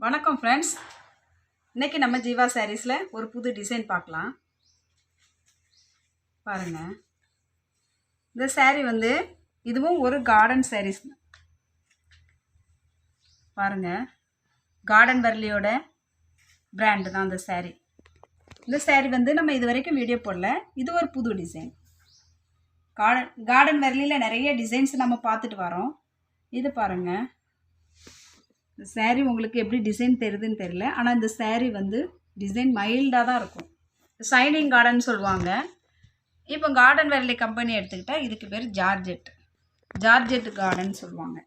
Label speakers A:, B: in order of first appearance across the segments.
A: வணக்கம் ஃப்ரெண்ட்ஸ். இன்றைக்கி நம்ம ஜீவா சாரீஸில் ஒரு புது டிசைன் பார்க்கலாம். பாருங்கள், இந்த சாரீ வந்து இதுவும் ஒரு கார்டன் சாரீஸ். பாருங்கள், கார்டன் வர்லியோட பிராண்டு தான் அந்த சாரீ. இந்த சாரீ வந்து நம்ம இது வரைக்கும் வீடியோ போடல. இது ஒரு புது டிசைன். கார்டன் வர்லியில் நிறைய டிசைன்ஸ் நம்ம பார்த்துட்டு வரோம். இது பாருங்கள், இந்த சாரீ உங்களுக்கு எப்படி டிசைன் தெரியுதுன்னு தெரியல. ஆனால் இந்த சாரீ வந்து டிசைன் மைல்டாக தான் இருக்கும். ஷைனிங் கார்டன் சொல்லுவாங்க. இப்போ கார்டன் வர்லி கம்பெனி எடுத்துக்கிட்டால் இதுக்கு பேர் ஜார்ஜெட் கார்டன் சொல்லுவாங்க.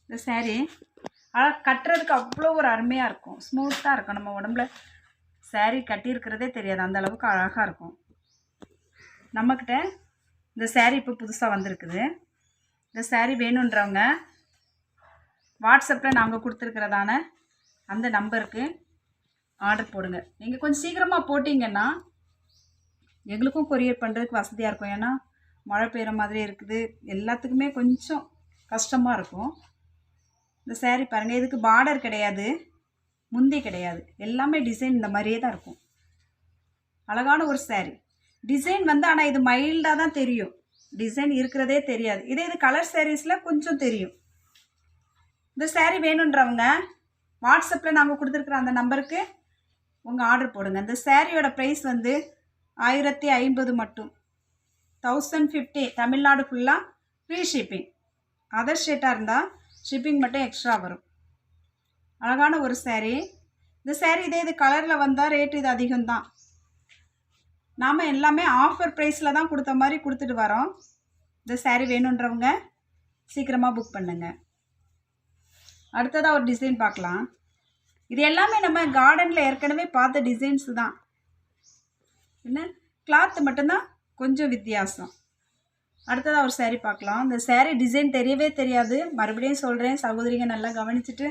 A: இந்த சாரீ கட்டுறதுக்கு அவ்வளோ ஒரு அருமையாக இருக்கும், ஸ்மூத்தாக இருக்கும். நம்ம உடம்புல சாரீ கட்டியிருக்கிறதே தெரியாது, அந்த அளவுக்கு அழகாக இருக்கும். நம்மக்கிட்ட இந்த சாரீ இப்போ புதுசாக வந்திருக்குது. இந்த சாரீ வேணுன்றவங்க வாட்ஸ்அப்பில் நாங்கள் கொடுத்துருக்கிறதான அந்த நம்பருக்கு ஆர்டர் போடுங்க. நீங்கள் கொஞ்சம் சீக்கிரமாக போட்டிங்கன்னா எங்களுக்கும் கொரியர் பண்ணுறதுக்கு வசதியாக இருக்கும். ஏன்னா மழை பெய்கிற மாதிரி இருக்குது, எல்லாத்துக்குமே கொஞ்சம் கஷ்டமாக இருக்கும். இந்த சாரீ பாருங்கள், இதுக்கு பார்டர் கிடையாது, முந்தி கிடையாது, எல்லாமே டிசைன் இந்த மாதிரியே தான் இருக்கும். அழகான ஒரு சாரீ டிசைன் வந்து, ஆனால் இது மைல்டாக தான் தெரியும், டிசைன் இருக்கிறதே தெரியாது. இது கலர் சாரீஸில் கொஞ்சம் தெரியும். இந்த சாரீ வேணுன்றவங்க வாட்ஸ்அப்பில் நாங்கள் கொடுத்துருக்குற அந்த நம்பருக்கு உங்கள் ஆர்டர் போடுங்க. இந்த சாரியோட ப்ரைஸ் வந்து 1050 மட்டும், 1050. தமிழ்நாடு ஃபுல்லாக ஃப்ரீ ஷிப்பிங். அதர் ஸ்டேட்டாக இருந்தால் ஷிப்பிங் மட்டும் எக்ஸ்ட்ரா வரும். அழகான ஒரு சாரீ. இந்த சாரீ இது கலரில் வந்தால் ரேட்டு இது அதிகம்தான். நாம் எல்லாமே ஆஃபர் ப்ரைஸில் தான் கொடுத்த மாதிரி கொடுத்துட்டு வரோம். இந்த சாரீ வேணுன்றவங்க சீக்கிரமாக புக் பண்ணுங்கள். அடுத்ததாக ஒரு டிசைன் பார்க்கலாம். இது எல்லாமே நம்ம கார்டனில் ஏற்கனவே பார்த்த டிசைன்ஸு தான். என்ன கிளாத்து மட்டும்தான் கொஞ்சம் வித்தியாசம். அடுத்ததாக ஒரு சாரீ பார்க்கலாம். இந்த சாரீ டிசைன் தெரியவே தெரியாது. மறுபடியும் சொல்கிறேன், சகோதரிங்க நல்லா கவனிச்சுட்டு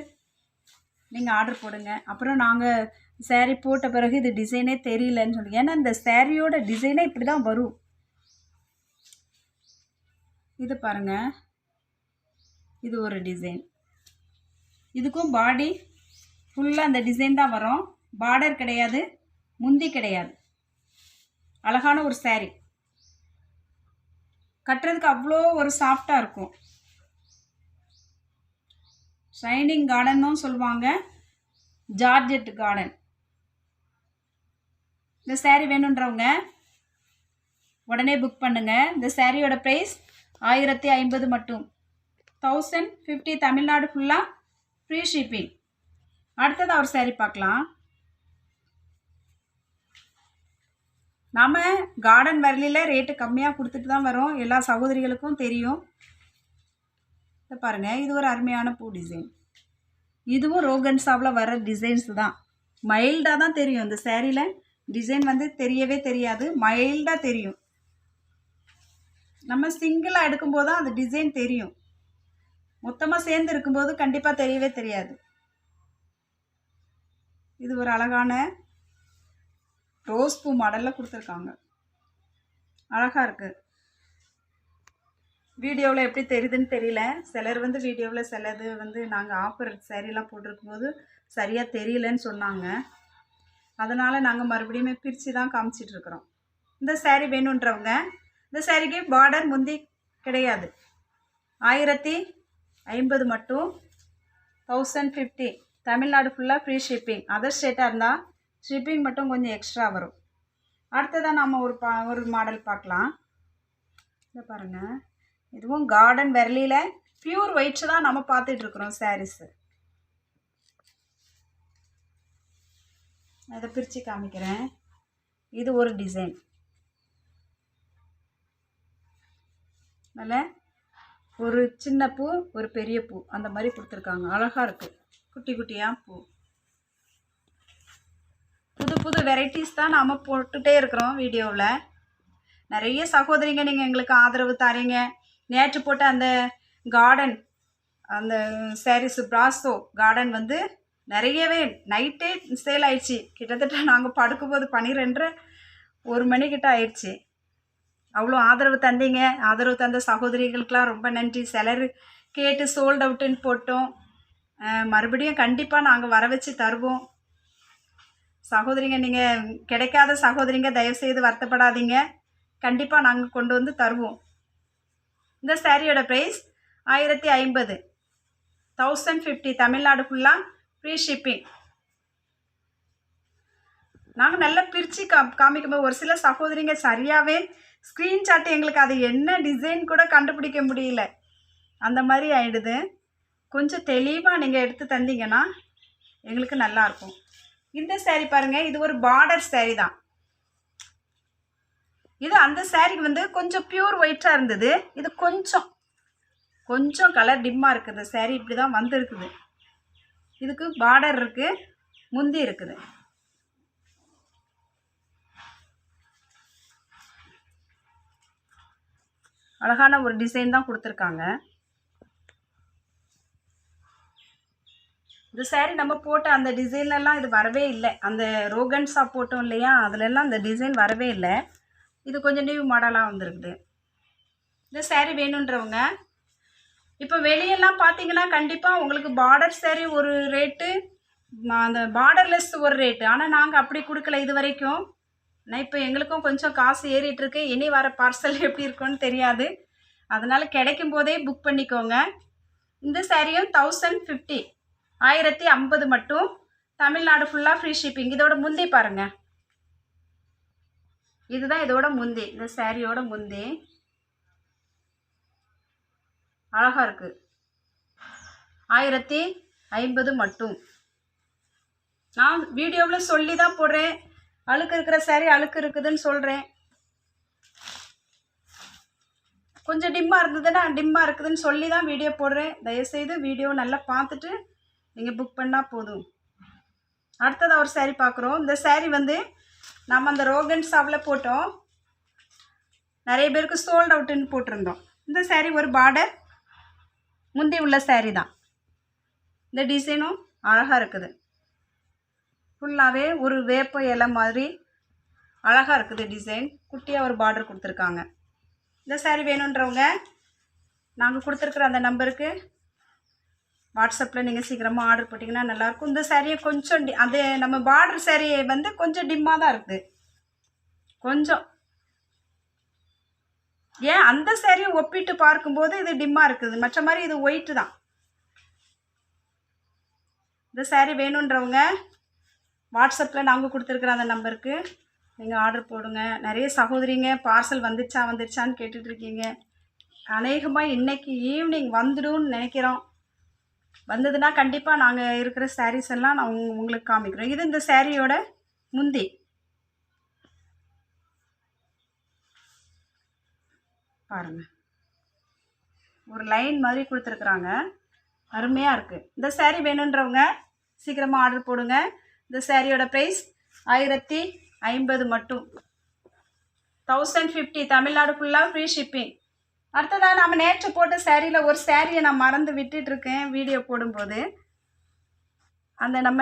A: நீங்கள் ஆர்டர் போடுங்க. அப்புறம் நாங்கள் சாரீ போட்ட பிறகு இது டிசைனே தெரியலன்னு சொல்லுங்கள். ஏன்னா இந்த சாரியோட டிசைனே இப்படி தான் வரும். இது பாருங்கள், இது ஒரு டிசைன். இதுக்கும் பாடி ஃபுல்லாக அந்த டிசைன் தான் வரும். பார்டர் கிடையாது, முந்தி கிடையாது. அழகான ஒரு சாரீ, கட்டுறதுக்கு அவ்வளோ ஒரு சாஃப்டாக இருக்கும். ஷைனிங் கார்டனும் சொல்லுவாங்க, ஜார்ஜெட் கார்டன். இந்த சாரீ வேணுன்றவங்க உடனே புக் பண்ணுங்கள். இந்த சாரியோட ப்ரைஸ் 1050 மட்டும், 1050. தமிழ்நாடு ஃபுல்லாக ஃப்ரீ ஷிப்பிங். அடுத்ததாக ஒரு சாரீ பார்க்கலாம். நாம் கார்டன் வர்லியில் ரேட்டு கம்மியாக கொடுத்துட்டு தான் வரோம், எல்லா சகோதரிகளுக்கும் தெரியும். இதை பாருங்கள், இது ஒரு அருமையான பூ டிசைன். இதுவும் ரோகன்சாவில் வர டிசைன்ஸ் தான். மைல்டாக தான் தெரியும். இந்த சாரியில் டிசைன் வந்து தெரியவே தெரியாது, மைல்டாக தெரியும். நம்ம சிங்கிளாக எடுக்கும்போது தான் அந்த டிசைன் தெரியும். மொத்தமாக சேர்ந்து இருக்கும்போது கண்டிப்பாக தெரியவே தெரியாது. இது ஒரு அழகான ரோஸ் பூ மாடலில் கொடுத்துருக்காங்க, அழகாக இருக்குது. வீடியோவில் எப்படி தெரியுதுன்னு தெரியல. சிலர் வந்து வீடியோவில் சிலது வந்து நாங்கள் ஆஃபர் சாரீலாம் போட்டிருக்கும்போது சரியாக தெரியலன்னு சொன்னாங்க. அதனால் நாங்கள் மறுபடியும் பிரித்து தான் காமிச்சிட்ருக்குறோம். இந்த சாரீ வேணுன்றவங்க, இந்த சாரீக்கு பார்டர் முந்தி கிடையாது, 1050 மட்டும், 1050. தமிழ்நாடு ஃபுல்லாக ஃப்ரீ ஷிப்பிங். அதர் ஸ்டேட்டாக இருந்தால் ஷிப்பிங் மட்டும் கொஞ்சம் எக்ஸ்ட்ரா வரும். அடுத்ததாக நம்ம ஒரு மாடல் பார்க்கலாம். இதை பாருங்கள், இதுவும் கார்டன் வர்லியில் பியூர் ஒயிட்ஸ் தான் நம்ம பார்த்துட்ருக்குறோம் சாரீஸு. அதை பிரித்து காமிக்கிறேன். இது ஒரு டிசைன், நல்ல ஒரு சின்ன பூ, ஒரு பெரிய பூ, அந்த மாதிரி கொடுத்துருக்காங்க. அழகாக இருக்குது, குட்டி குட்டியாக பூ. புது புது வெரைட்டிஸ் தான் நாம் போட்டுகிட்டே இருக்கிறோம் வீடியோவில். நிறைய சகோதரிங்க நீங்கள் எங்களுக்கு ஆதரவு தரீங்க. நேற்று போட்ட அந்த கார்டன், அந்த சாரீஸு பிராசோ கார்டன் வந்து நிறையவே நைட்டே சேல் ஆயிடுச்சு. கிட்டத்தட்ட நாங்கள் படுக்கும்போது 12:30 மணிக்கிட்ட ஆயிடுச்சு. அவ்வளோ ஆதரவு தந்தீங்க. ஆதரவு தந்த சகோதரிகளுக்கெலாம் ரொம்ப நன்றி. சிலர் கேட்டு சோல்ட் அவுட்டுன்னு போட்டோம். மறுபடியும் கண்டிப்பாக நாங்கள் வர வச்சு தருவோம். சகோதரிங்க, நீங்கள் கிடைக்காத சகோதரிங்க தயவுசெய்து வருத்தப்படாதீங்க. கண்டிப்பாக நாங்கள் கொண்டு வந்து தருவோம். இந்த சாரியோட ப்ரைஸ் 1050, 1050 தமிழ்நாடு ஃபுல்லாக ஃப்ரீ ஷிப்பிங். நாங்கள் நல்லா பிரித்து காமிக்கும்போது ஒரு சில சகோதரிங்க சரியாகவே ஸ்க்ரீன்ஷாட் எங்களுக்கு அது என்ன டிசைன் கூட கண்டுபிடிக்க முடியல, அந்த மாதிரி ஆகிடுது. கொஞ்சம் தெளிவாக நீங்கள் எடுத்து தந்தீங்கன்னா எங்களுக்கு நல்லாயிருக்கும். இந்த சேரீ பாருங்கள், இது ஒரு பார்டர் சேரீ தான். இது அந்த சேரீக்கு வந்து கொஞ்சம் பியூர் ஒயிட்டாக இருந்தது. இது கொஞ்சம் கலர் டிம்மாக இருக்குது. சேரீ இப்படி தான் வந்துருக்குது. இதுக்கு பார்டர் இருக்குது, முந்தி இருக்குது. அழகான ஒரு டிசைன் தான் கொடுத்துருக்காங்க. இந்த சேரீ நம்ம போட்ட அந்த டிசைன்லாம் இது வரவே இல்லை. அந்த ரோகன்ஸா போட்டோம் இல்லையா, அதிலெல்லாம் அந்த டிசைன் வரவே இல்லை. இது கொஞ்சம் நியூ மாடலாக வந்துருக்குது. இந்த சேரீ வேணுன்றவங்க இப்போ வெளியெல்லாம் பார்த்தீங்கன்னா கண்டிப்பாக உங்களுக்கு பார்டர் சேரீ ஒரு ரேட்டு, அந்த பார்டர்லெஸ் ஒரு ரேட்டு. ஆனால் நாங்கள் அப்படி கொடுக்கல இது வரைக்கும். ஆனால் இப்போ எங்களுக்கும் கொஞ்சம் காசு ஏறிட்டுருக்கு. இனி வர பார்சல் எப்படி இருக்குன்னு தெரியாது. அதனால் கிடைக்கும் போதே புக் பண்ணிக்கோங்க. இந்த சேரீயும் 1050, 1050 மட்டும், தமிழ்நாடு ஃபுல்லாக ஃப்ரீ ஷிப்பிங். இதோட முந்தி பாருங்கள், இதுதான் இதோட முந்தி. இந்த சேரீயோட முந்தி அழகாக இருக்குது. 1050 மட்டும். நான் வீடியோவில் சொல்லி தான் போடுறேன். அழுக்கு இருக்கிற சேரீ அழுக்கு இருக்குதுன்னு சொல்கிறேன். கொஞ்சம் டிம்மாக இருந்ததுன்னா டிம்மாக இருக்குதுன்னு சொல்லி தான் வீடியோ போடுறேன். தயவுசெய்து வீடியோ நல்லா பார்த்துட்டு நீங்கள் புக் பண்ணால் போதும். அடுத்ததாக ஒரு சேரீ பார்க்குறோம். இந்த சேரீ வந்து நம்ம அந்த ரோகன் ஷாப்பில் போட்டோம். நிறைய பேருக்கு சோல்ட் அவுட்டுன்னு போட்டிருந்தோம். இந்த சேரீ ஒரு பார்டர் முந்தி உள்ள சேரீ தான். இந்த டிசைனும் அழகாக இருக்குது. ஃபுல்லாகவே ஒரு வேப்ப இலை மாதிரி அழகாக இருக்குது டிசைன். குட்டியாக ஒரு பார்டர் கொடுத்துருக்காங்க. இந்த சேரீ வேணுன்றவங்க நாங்கள் கொடுத்துருக்குற அந்த நம்பருக்கு வாட்ஸ்அப்பில் நீங்கள் சீக்கிரமாக ஆர்டர் போட்டிங்கன்னா நல்லாயிருக்கும். இந்த சேரீயை கொஞ்சம் அது நம்ம பார்டர் சேரீயை வந்து கொஞ்சம் டிம்மாக தான் இருக்குது. கொஞ்சம் ஏன் அந்த சேரீயை ஒப்பிட்டு பார்க்கும்போது இது டிம்மாக இருக்குது. மற்ற மாதிரி இது ஒயிட்டு தான். இந்த சேரீ வேணுன்றவங்க வாட்ஸ்அப்பில் நாங்கள் கொடுத்துருக்குற அந்த நம்பருக்கு நீங்கள் ஆர்டர் போடுங்க. நிறைய சகோதரிங்க பார்சல் வந்துருச்சான்னு கேட்டுட்ருக்கீங்க. அநேகமாக இன்றைக்கி ஈவினிங் வந்துடும்னு நினைக்கிறோம். வந்ததுன்னா கண்டிப்பாக நாங்கள் இருக்கிற சாரீஸ் எல்லாம் நான் உங்களுக்கு காமிக்கிறோம். இது இந்த சேரீயோட முந்தி பாருங்கள், ஒரு லைன் மாதிரி கொடுத்துருக்குறாங்க. அருமையாக இருக்குது. இந்த சேரீ வேணுன்றவங்க சீக்கிரமாக ஆர்டர் போடுங்க. இந்த சேரீயோட ப்ரைஸ் 1050 மட்டும், 1050 தமிழ்நாடு ஃபுல்லாக ஃப்ரீ ஷிப்பிங். அடுத்ததாக நம்ம நேற்று போட்ட சேரீயில் ஒரு சேரீயை நான் மறந்து விட்டுட்ருக்கேன் வீடியோ போடும்போது. அந்த நம்ம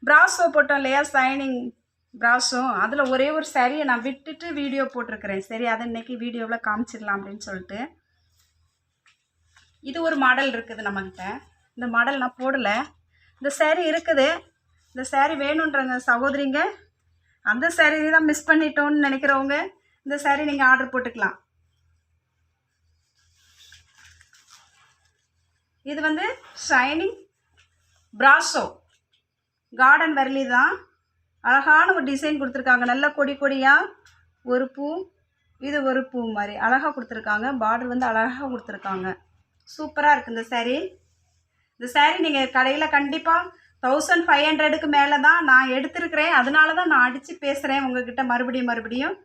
A: பிராஸோ போட்டோம் இல்லையா, சைனிங் பிராஸோ, அதில் ஒரே ஒரு சேரீயை நான் விட்டுட்டு வீடியோ போட்டிருக்கிறேன். சரி, அதை இன்றைக்கி வீடியோவில் காமிச்சிடலாம் அப்படின்னு சொல்லிட்டு. இது ஒரு மாடல் இருக்குது நம்மக்கிட்ட. இந்த மாடல் நான் போடலை. இந்த சேரீ இருக்குது. இந்த சேரீ வேணுன்றங்க சகோதரிங்க, அந்த சேரீ தான் மிஸ் பண்ணிட்டோன்னு நினைக்கிறவங்க இந்த சேரீ நீங்கள் ஆர்டர் போட்டுக்கலாம். இது வந்து ஷைனிங் பிராஸோ கார்டன் வரலி தான். அழகான ஒரு டிசைன் கொடுத்துருக்காங்க. நல்ல கொடியாக ஒரு பூ, இது ஒரு பூ மாதிரி அழகாக கொடுத்துருக்காங்க. பார்டர் வந்து அழகாக கொடுத்துருக்காங்க. சூப்பராக இருக்குது இந்த சேரீ. இந்த சேரீ நீங்கள் கடையில் கண்டிப்பாக 1500க்கு மேலே தான் நான் எடுத்துருக்கிறேன். அதனால தான் நான் அடித்து பேசுகிறேன் உங்கள்கிட்ட மறுபடியும்.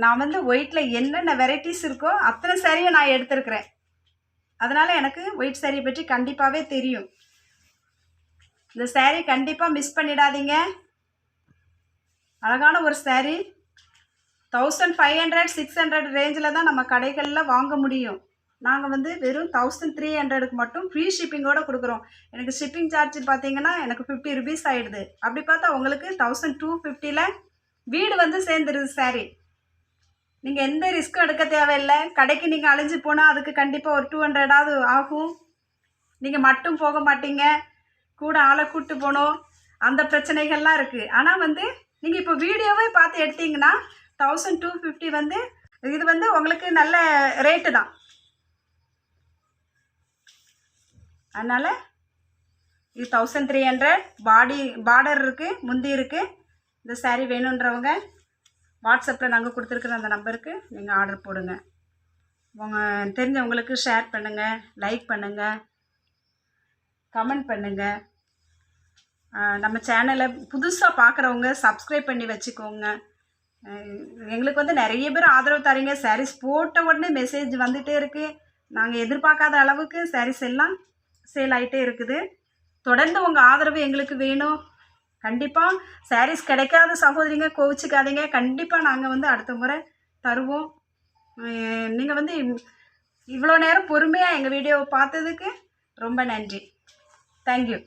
A: நான் வந்து ஒயிட்டில் என்னென்ன வெரைட்டிஸ் இருக்கோ அத்தனை சேரீயை நான் எடுத்துருக்கிறேன். அதனால் எனக்கு ஒயிட் சேரீயை பற்றி கண்டிப்பாகவே தெரியும். இந்த சேரீ கண்டிப்பாக மிஸ் பண்ணிடாதீங்க. அழகான ஒரு சேரீ. 1500, 600 ரேஞ்சில் தான் நம்ம கடைகளில் வாங்க முடியும். நாங்கள் வந்து வெறும் 1300க்கு மட்டும் ஃப்ரீ ஷிப்பிங்கோடு கொடுக்குறோம். எனக்கு ஷிப்பிங் சார்ஜ் பார்த்தீங்கன்னா எனக்கு 50 ருபீஸ் ஆகிடுது. அப்படி பார்த்தா உங்களுக்கு 1250ல் வீடு வந்து சேர்ந்துருது சேரீ. நீங்கள் எந்த ரிஸ்க்கும் எடுக்க தேவையில்லை. கடைக்கு நீங்கள் அலைஞ்சு போனால் அதுக்கு கண்டிப்பாக ஒரு 200ஆவது ஆகும். நீங்கள் மட்டும் போக மாட்டீங்க, கூட ஆளை கூப்பிட்டு போகணும், அந்த பிரச்சனைகள்லாம் இருக்குது. ஆனால் வந்து நீங்கள் இப்போ வீடியோவே பார்த்து எடுத்தீங்கன்னா 1250 வந்து இது வந்து உங்களுக்கு நல்ல ரேட்டு தான். அதனால் இது 1300 பார்டர் இருக்குது, முந்தி இருக்குது. இந்த சாரீ வேணுன்றவங்க வாட்ஸ்அப்பில் நாங்கள் கொடுத்துருக்குற அந்த நம்பருக்கு நீங்கள் ஆர்டர் போடுங்க. உங்கள் தெரிஞ்சவங்களுக்கு ஷேர் பண்ணுங்கள், லைக் பண்ணுங்கள், கமெண்ட் பண்ணுங்கள். நம்ம சேனலை புதுசாக பார்க்குறவங்க சப்ஸ்கிரைப் பண்ணி வச்சுக்கோங்க. எங்களுக்கு வந்து நிறைய பேர் ஆதரவு தரீங்க. சாரீஸ் போட்ட உடனே மெசேஜ் வந்துகிட்டே இருக்குது. நாங்கள் எதிர்பார்க்காத அளவுக்கு சாரீஸ் எல்லாம் சேல் ஆகிட்டே இருக்குது. தொடர்ந்து உங்கள் ஆதரவு எங்களுக்கு வேணும். கண்டிப்பாக சாரீஸ் கிடைக்காத சகோதரிங்க கோவிச்சுக்காதீங்க. கண்டிப்பாக நாங்கள் வந்து அடுத்த முறை தருவோம். நீங்கள் வந்து இவ்வளோ நேரம் பொறுமையாக எங்கள் வீடியோவை பார்த்ததுக்கு ரொம்ப நன்றி. தேங்க்யூ.